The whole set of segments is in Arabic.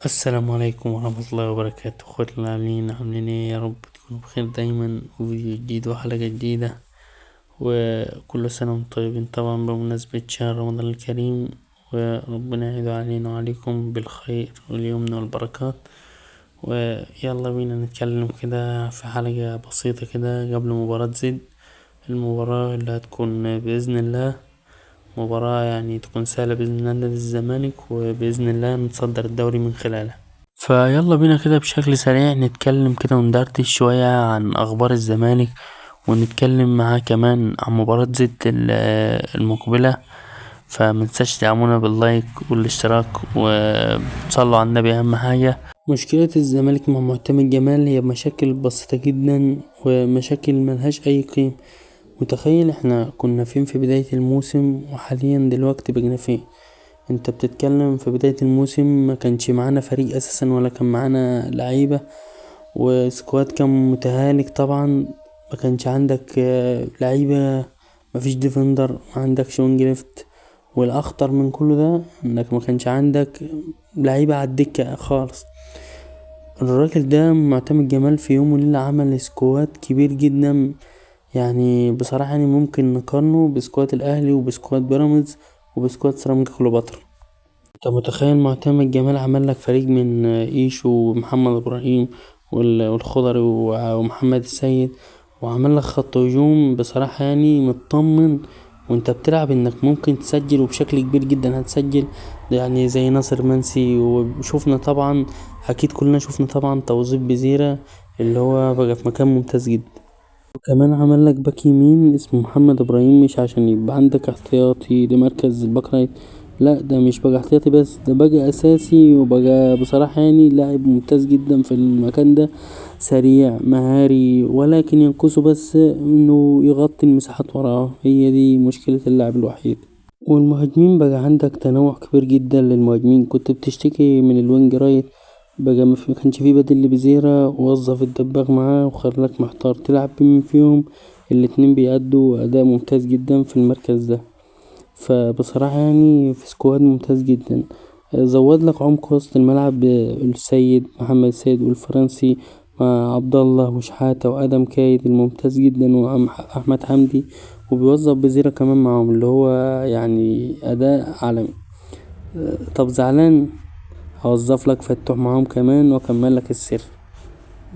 السلام عليكم ورحمة الله وبركاته. اخواتي العاملين عاملين ايه؟ يا رب تكونوا بخير دايما، وفيديو جديد وحلقة جديدة، وكل سنة وانتم طيبين طبعا بمناسبة شهر رمضان الكريم، وربنا يعيد علينا وعليكم بالخير واليمن والبركات. ويلا بينا نتكلم كده في حلقة بسيطة كده قبل مباراة زد، المباراة اللي هتكون بإذن الله مباراة يعني تكون سهلة بإذن الله نادي الزمالك، وبإذن الله نتصدر الدوري من خلالها. فيلا بينا كده بشكل سريع نتكلم كده وندردش شوية عن أخبار الزمالك، ونتكلم معاه كمان عن مباراة زد المقبلة. فمنساش تدعمونا باللايك والاشتراك وتصلوا على النبي أهم حاجة. مشكلة الزمالك مع معتمد جمال هي مشاكل بسيطة جدا، ومشاكل ملهاش أي قيمة. متخيل احنا كنا فين في بداية الموسم وحاليا دلوقتي بقينا فين؟ انت بتتكلم في بداية الموسم ما كانش معانا فريق اساسا، ولا كان معانا لعيبة، وسكواد كان متهالك طبعا. ما كانش عندك لعيبة، مفيش ديفندر، ما عندكش وينج ليفت، والاخطر من كل ده انك ما كانش عندك لعيبة على الدكة خالص. الراجل ده معتمد جمال في يوم وليلة عمل سكواد كبير جدا، يعني بصراحة يعني ممكن نقارنه بسكواد الاهلي وبسكواد بيراميدز وبسكواد سيراميكا كليوباترا. انت متخيل معتمد جمال عمل لك فريق من ايشو ومحمد ابراهيم والخضري ومحمد السيد، وعمل لك خط هجوم بصراحة يعني مطمن، وانت بتلعب انك ممكن تسجل وبشكل كبير جدا هتسجل، يعني زي ناصر منسي. وشوفنا طبعا، اكيد كلنا شوفنا طبعا توظيف بزيرة اللي هو بقى في مكان ممتاز جدا. وكمان عمل لك باك يمين اسمه محمد ابراهيم، مش عشان يبقى عندك احتياطي لمركز الباك رايت، لا ده مش بقى احتياطي بس، ده بقى اساسي، وبقى بصراحة يعني لاعب ممتاز جدا في المكان ده، سريع مهاري، ولكن ينقصه بس انه يغطي المساحات وراه، هي دي مشكلة اللاعب الوحيد. والمهاجمين بقى عندك تنوع كبير جدا للمهاجمين، كنت بتشتكي من الوينج رايت، بقى مكانش فيه بديل لبزيرة، ووظف الدباغ معاه وخلاك محتار تلعب بمين فيهم. الاتنين بيأدوا أداء ممتاز جدا في المركز ده، فبصراحة يعني في سكواد ممتاز جدا. زود لك عمق وسط الملعب السيد محمد السيد والفرنسي مع عبد الله وشحاتة وآدم كايد الممتاز جدا وأحمد حمدي، وبيوظف بزيرة كمان معاهم اللي هو يعني أداء عالمي. طب زعلان؟ هوظف لك فتوح معاهم كمان واكمل لك السر.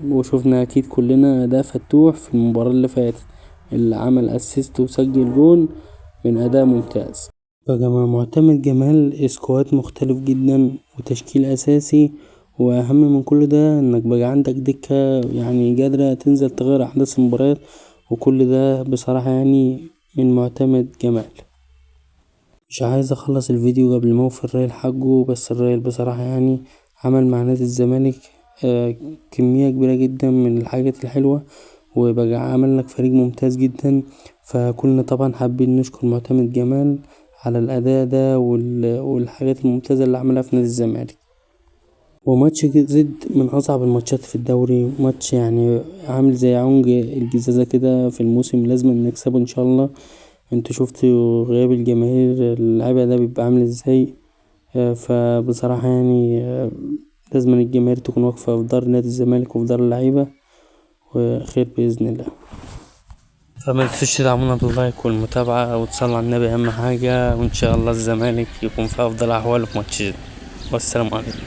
وشوفنا اكيد كلنا اداء فتوح في المباراة اللي فاتت، اللي عمل اسيست وسجل جون من اداء ممتاز. بقى مع معتمد جمال سكواد مختلف جدا وتشكيل اساسي، واهم من كل ده انك بقى عندك دكة يعني قادرة تنزل تغير احداث المباريات، وكل ده بصراحة يعني من معتمد جمال. مش عايز اخلص الفيديو قبل ما اوفي الرايل حقه، بس الرايل بصراحة يعني عمل مع نادي الزمالك كمية كبيرة جدا من الحاجات الحلوة، وبقى عمل لك فريق ممتاز جدا. فكلنا طبعا حابين نشكر معتمد جمال على الأداء ده والحاجات الممتازة اللي عملها في نادي الزمالك. وماتش زد من أصعب الماتشات في الدوري، ماتش يعني عامل زي عنق الجزازة كده في الموسم، لازم نكسبه إن شاء الله. انتوا شفتوا غياب الجماهير اللعيبة ده بيبقى عامل ازاي. فبصراحة يعني لازم الجماهير تكون واقفة في دار نادي الزمالك وفي دار اللعيبة، وخير بإذن الله. فما تنسوش تدعمونا باللايك والمتابعة وتصلوا على النبي أهم حاجة، وإن شاء الله الزمالك يكون في أفضل أحواله في ماتش جد. والسلام عليكم.